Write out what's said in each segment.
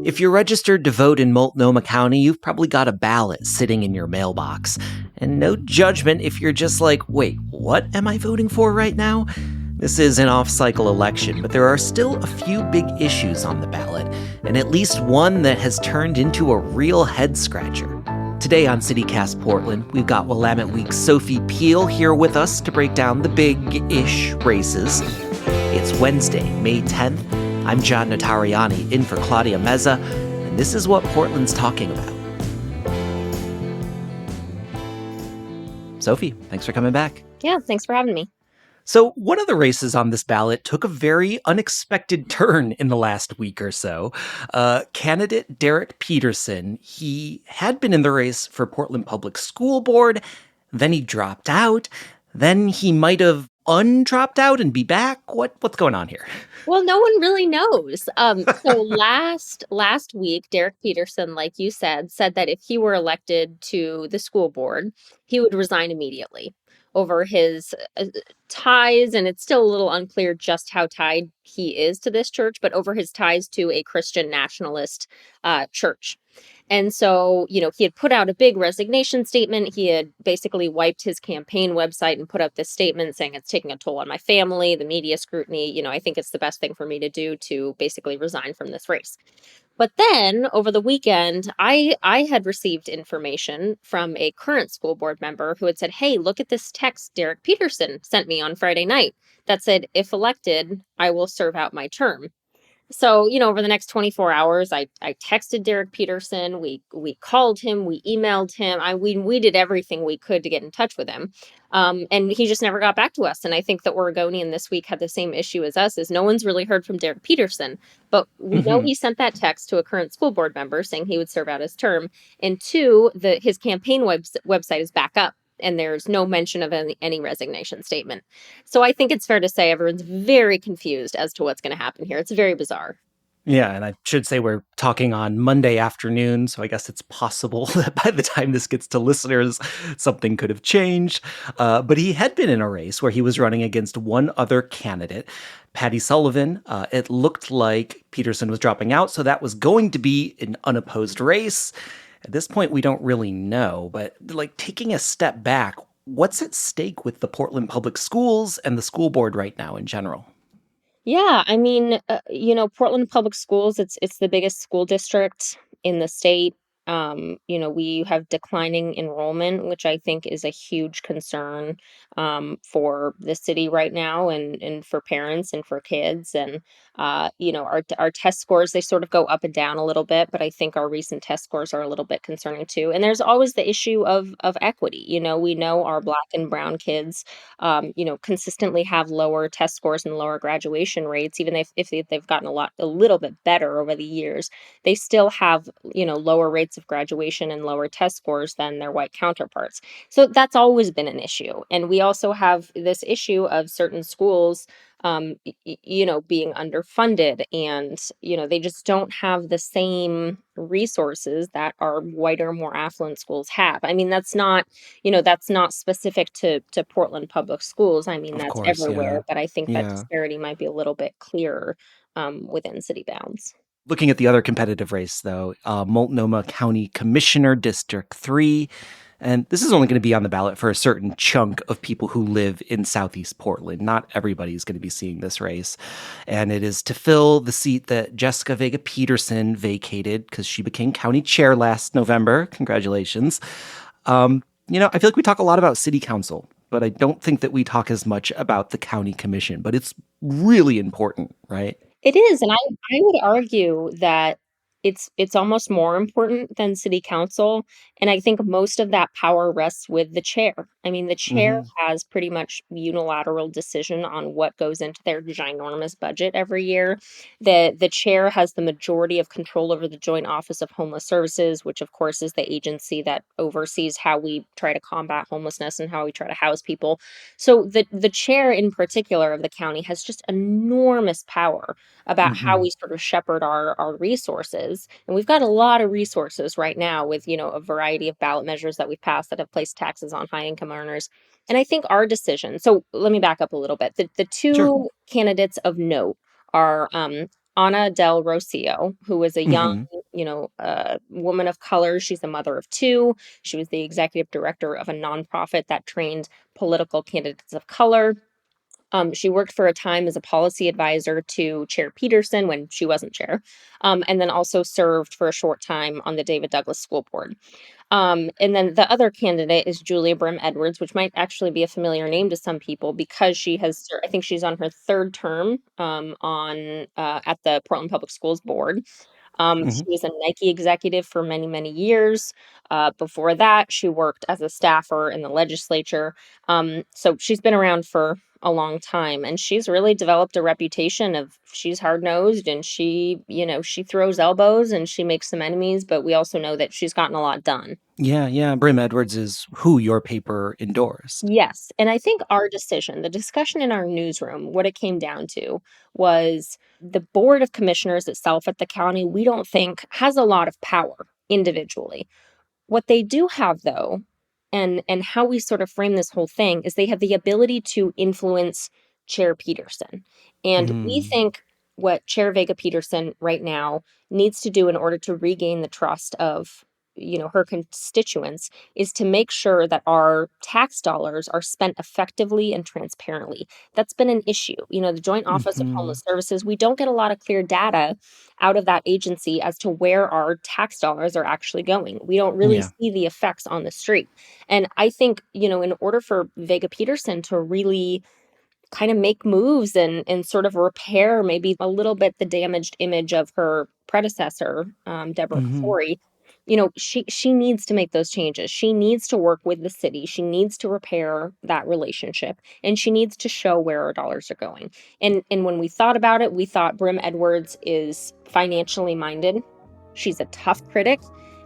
If you're registered to vote in Multnomah County, you've probably got a ballot sitting in your mailbox. And no judgment if you're just like, wait, what am I voting for right now? This is an off cycle election, but there are still a few big issues on the ballot, and at least one that has turned into a real head scratcher. Today on CityCast Portland, we've got Willamette Week's Sophie Peel here with us to break down the big-ish races. It's Wednesday, May 10th. I'm John Notarianni, in for Claudia Meza, and this is what Portland's talking about. Sophie, thanks for coming back. Yeah, thanks for having me. So one of the races on this ballot took a very unexpected turn in the last week or so. Candidate Derek Peterson, he had been in the race for Portland Public School Board, then he dropped out, then he might have undropped out and be back. What's going on here? Well, no one really knows. So last week, Derek Peterson, like you said that if he were elected to the school board, he would resign immediately over his ties, and it's still a little unclear just how tied he is to this church, but over his ties to a Christian nationalist church. And so, he had put out a big resignation statement. He had basically wiped his campaign website and put out this statement saying it's taking a toll on my family, the media scrutiny. I think it's the best thing for me to do to basically resign from this race. But then over the weekend, I had received information from a current school board member who had said, hey, look at this text Derek Peterson sent me on Friday night that said, if elected, I will serve out my term. So, over the next 24 hours, I texted Derek Peterson. We called him. We emailed him. We did everything we could to get in touch with him. And he just never got back to us. And I think the Oregonian this week had the same issue as us, is no one's really heard from Derek Peterson. But we know he sent that text to a current school board member saying he would serve out his term. And two, his campaign website is back up, and there's no mention of any resignation statement. So I think it's fair to say everyone's very confused as to what's going to happen here. It's very bizarre. Yeah, and I should say we're talking on Monday afternoon, so I guess it's possible that by the time this gets to listeners, something could have changed. But he had been in a race where he was running against one other candidate, Patty Sullivan. It looked like Peterson was dropping out, so that was going to be an unopposed race. At this point, we don't really know, but taking a step back, what's at stake with the Portland Public Schools and the school board right now in general? Yeah, I mean, Portland Public Schools, it's the biggest school district in the state. We have declining enrollment, which I think is a huge concern for the city right now, and for parents and for kids. And our test scores, they sort of go up and down a little bit, but I think our recent test scores are a little bit concerning too. And there's always the issue of equity. We know our Black and brown kids consistently have lower test scores and lower graduation rates. Even if they've gotten a little bit better over the years, they still have lower rates of graduation and lower test scores than their white counterparts. So that's always been an issue. And we also have this issue of certain schools being underfunded, and they just don't have the same resources that our whiter, more affluent schools have. I mean, that's not specific to Portland Public Schools. I mean, that's everywhere, but I think that disparity might be a little bit clearer within city bounds. Looking at the other competitive race, though, Multnomah County Commissioner, District 3, and this is only going to be on the ballot for a certain chunk of people who live in Southeast Portland. Not everybody's going to be seeing this race. And it is to fill the seat that Jessica Vega Peterson vacated because she became county chair last November. Congratulations. I feel like we talk a lot about city council, but I don't think that we talk as much about the county commission. But it's really important, right? It is, and I would argue that it's almost more important than city council, and I think most of that power rests with the chair. I mean, the chair has pretty much unilateral decision on what goes into their ginormous budget every year. The chair has the majority of control over the Joint Office of Homeless Services, which of course is the agency that oversees how we try to combat homelessness and how we try to house people. So the chair in particular of the county has just enormous power about how we sort of shepherd our resources. And we've got a lot of resources right now with, a variety of ballot measures that we've passed that have placed taxes on high income earners. And I think our decision, so let me back up a little bit. The two candidates of note are Ana Del Rocio, who is a young, Hmm. woman of color. She's a mother of two. She was the executive director of a nonprofit that trained political candidates of color. She worked for a time as a policy advisor to Chair Peterson when she wasn't chair, and then also served for a short time on the David Douglas School Board. And then the other candidate is Julia Brim Edwards, which might actually be a familiar name to some people because I think she's on her third term on at the Portland Public Schools Board. Hmm. She was a Nike executive for many, many years. Before that, she worked as a staffer in the legislature. So she's been around for a long time, and she's really developed a reputation of she's hard nosed and she throws elbows and she makes some enemies, but we also know that she's gotten a lot done. Yeah, yeah. Brim Edwards is who your paper endorsed. Yes, and I think our decision, the discussion in our newsroom, what it came down to was the board of commissioners itself at the county, we don't think has a lot of power individually. What they do have though, and how we sort of frame this whole thing is they have the ability to influence Chair Peterson. And we Mm. think what Chair Vega Peterson right now needs to do in order to regain the trust of her constituents is to make sure that our tax dollars are spent effectively and transparently. That's been an issue. The Joint Office of Hmm. Homeless Services, we don't get a lot of clear data out of that agency as to where our tax dollars are actually going. We don't really Yeah. see the effects on the street. And I think, in order for Vega Peterson to really kind of make moves and sort of repair maybe a little bit the damaged image of her predecessor, Deborah Hmm. Kafori, she needs to make those changes. She needs to work with the city. She needs to repair that relationship, and she needs to show where our dollars are going. And when we thought about it, we thought Brim Edwards is financially minded. She's a tough critic,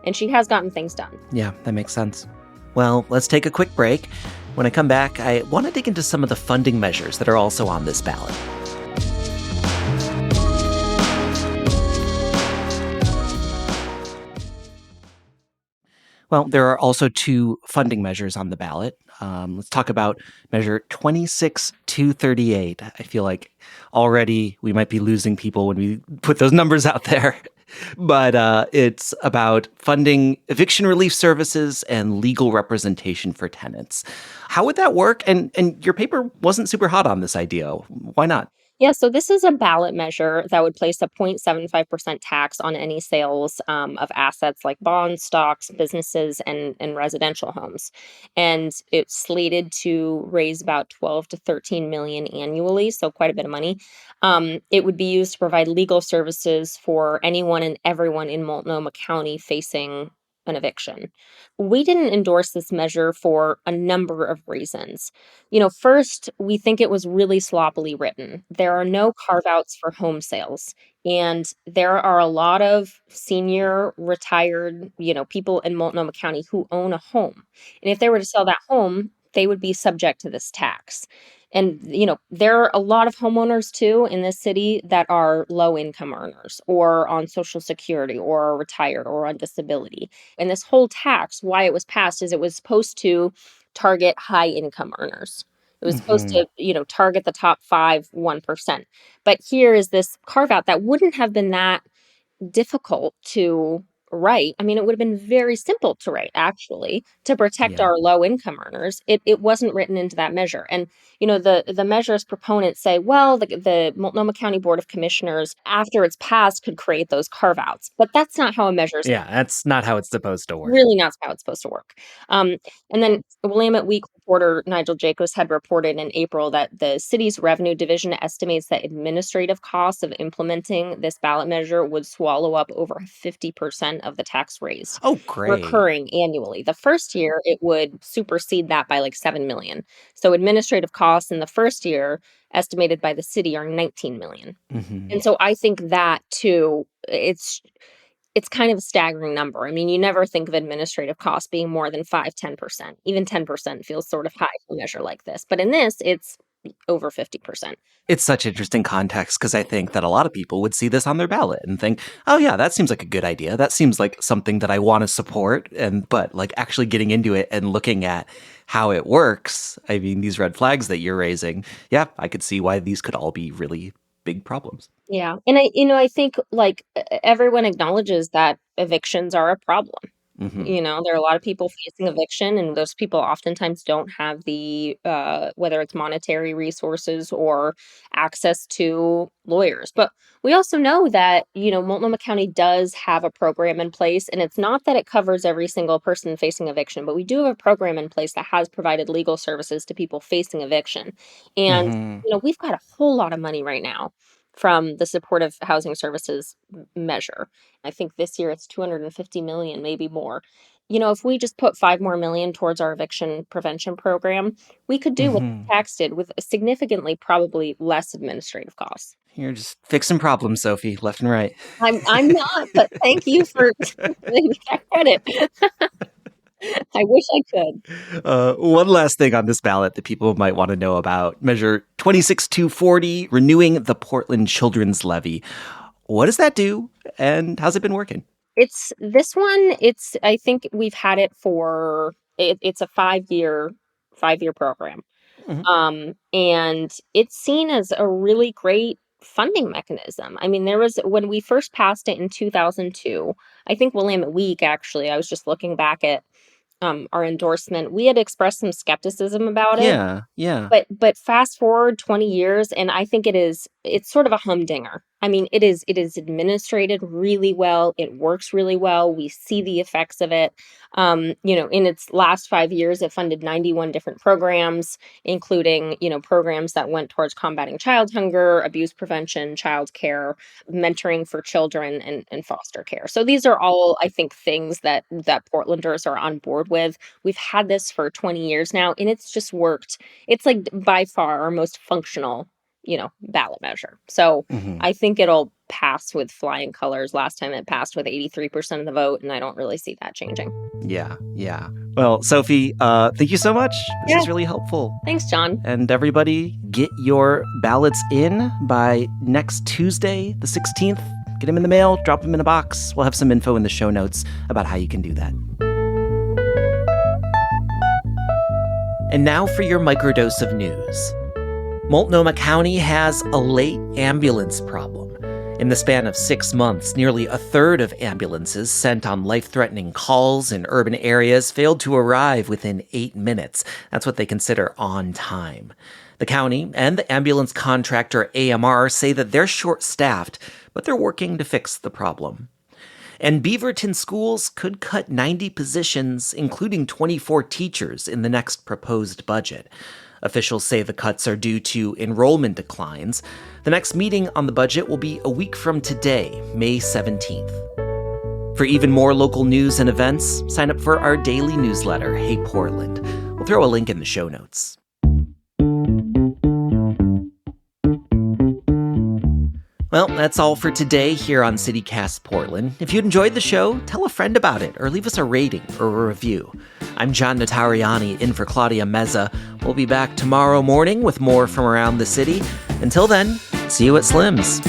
and she has gotten things done. Yeah, that makes sense. Well, let's take a quick break. When I come back, I want to dig into some of the funding measures that are also on this ballot. Well, there are also two funding measures on the ballot. Let's talk about Measure 26238. I feel like already we might be losing people when we put those numbers out there. But it's about funding eviction relief services and legal representation for tenants. How would that work? And your paper wasn't super hot on this idea. Why not? Yeah, so this is a ballot measure that would place a 0.75% tax on any sales of assets like bonds, stocks, businesses, and residential homes. And it's slated to raise about 12 to 13 million annually, so quite a bit of money. It would be used to provide legal services for anyone and everyone in Multnomah County facing an eviction. We didn't endorse this measure for a number of reasons. First, we think it was really sloppily written. There are no carve outs for home sales. And there are a lot of senior retired, people in Multnomah County who own a home. And if they were to sell that home, they would be subject to this tax. And, there are a lot of homeowners too in this city that are low income earners or on Social Security or are retired or on disability. And this whole tax, why it was passed, is it was supposed to target high income earners. It was supposed Hmm. to, target the top 1%. But here is this carve out that wouldn't have been that difficult to write. I mean, it would have been very simple to write, actually, to protect Yeah. our low income earners. It wasn't written into that measure. And, the measure's proponents say, well, the Multnomah County Board of Commissioners, after it's passed, could create those carve outs. But that's not how a measure is Yeah, that's not how it's supposed to work. really not how it's supposed to work. Um, and then Willamette Week reporter Nigel Jacobs had reported in April that the city's revenue division estimates that administrative costs of implementing this ballot measure would swallow up over 50% of the tax raised Oh, great. recurring annually. The first year it would supersede that by like 7 million. So administrative costs in the first year estimated by the city are 19 million. Hmm. And so I think that too, it's kind of a staggering number. I mean, you never think of administrative costs being more than 5-10%. Even 10% feels sort of high for a measure like this. But in this, it's over 50%. It's such interesting context because I think that a lot of people would see this on their ballot and think, "Oh yeah, that seems like a good idea. That seems like something that I want to support." And but like actually getting into it and looking at how it works, I mean, these red flags that you're raising, yeah, I could see why these could all be really big problems. Yeah. And I think like everyone acknowledges that evictions are a problem. Hmm. There are a lot of people facing eviction, and those people oftentimes don't have the whether it's monetary resources or access to lawyers. But we also know that, Multnomah County does have a program in place, and it's not that it covers every single person facing eviction, but we do have a program in place that has provided legal services to people facing eviction. And, Hmm. we've got a whole lot of money right now from the supportive housing services measure. I think this year it's 250 million, maybe more. If we just put 5 more million towards our eviction prevention program, we could do what Hmm. the tax did with significantly probably less administrative costs. You're just fixing problems, Sophie, left and right. I'm not, but thank you for giving me that credit. I wish I could. One last thing on this ballot that people might want to know about. Measure 26240, renewing the Portland Children's Levy. What does that do, and how's it been working? It's this one, I think we've had it for it's a 5-year program. Hmm. And it's seen as a really great funding mechanism. I mean, there was when we first passed it in 2002, I think William Week actually, I was just looking back at our endorsement, we had expressed some skepticism about it. Yeah, yeah. But fast forward 20 years, and I think it's sort of a humdinger. I mean, it is administrated really well. It works really well. We see the effects of it. In its last 5 years, it funded 91 different programs, including, programs that went towards combating child hunger, abuse prevention, child care, mentoring for children, and foster care. So these are all, I think, things that Portlanders are on board with. We've had this for 20 years now, and it's just worked. It's like by far our most functional, ballot measure. So Hmm. I think it'll pass with flying colors. Last time it passed with 83% of the vote, and I don't really see that changing. Yeah, yeah. Well, Sophie, thank you so much. This Yeah. is really helpful. Thanks, John. And everybody, get your ballots in by next Tuesday, the 16th. Get them in the mail, drop them in a box. We'll have some info in the show notes about how you can do that. And now for your microdose of news. Multnomah County has a late ambulance problem. In the span of 6 months, nearly a third of ambulances sent on life-threatening calls in urban areas failed to arrive within 8 minutes. That's what they consider on time. The county and the ambulance contractor AMR say that they're short-staffed, but they're working to fix the problem. And Beaverton schools could cut 90 positions, including 24 teachers, in the next proposed budget. Officials say the cuts are due to enrollment declines. The next meeting on the budget will be a week from today, May 17th. For even more local news and events, sign up for our daily newsletter, Hey Portland. We'll throw a link in the show notes. Well, that's all for today here on CityCast Portland. If you enjoyed the show, tell a friend about it or leave us a rating or a review. I'm John Notarianni, in for Claudia Meza. We'll be back tomorrow morning with more from around the city. Until then, see you at Slim's.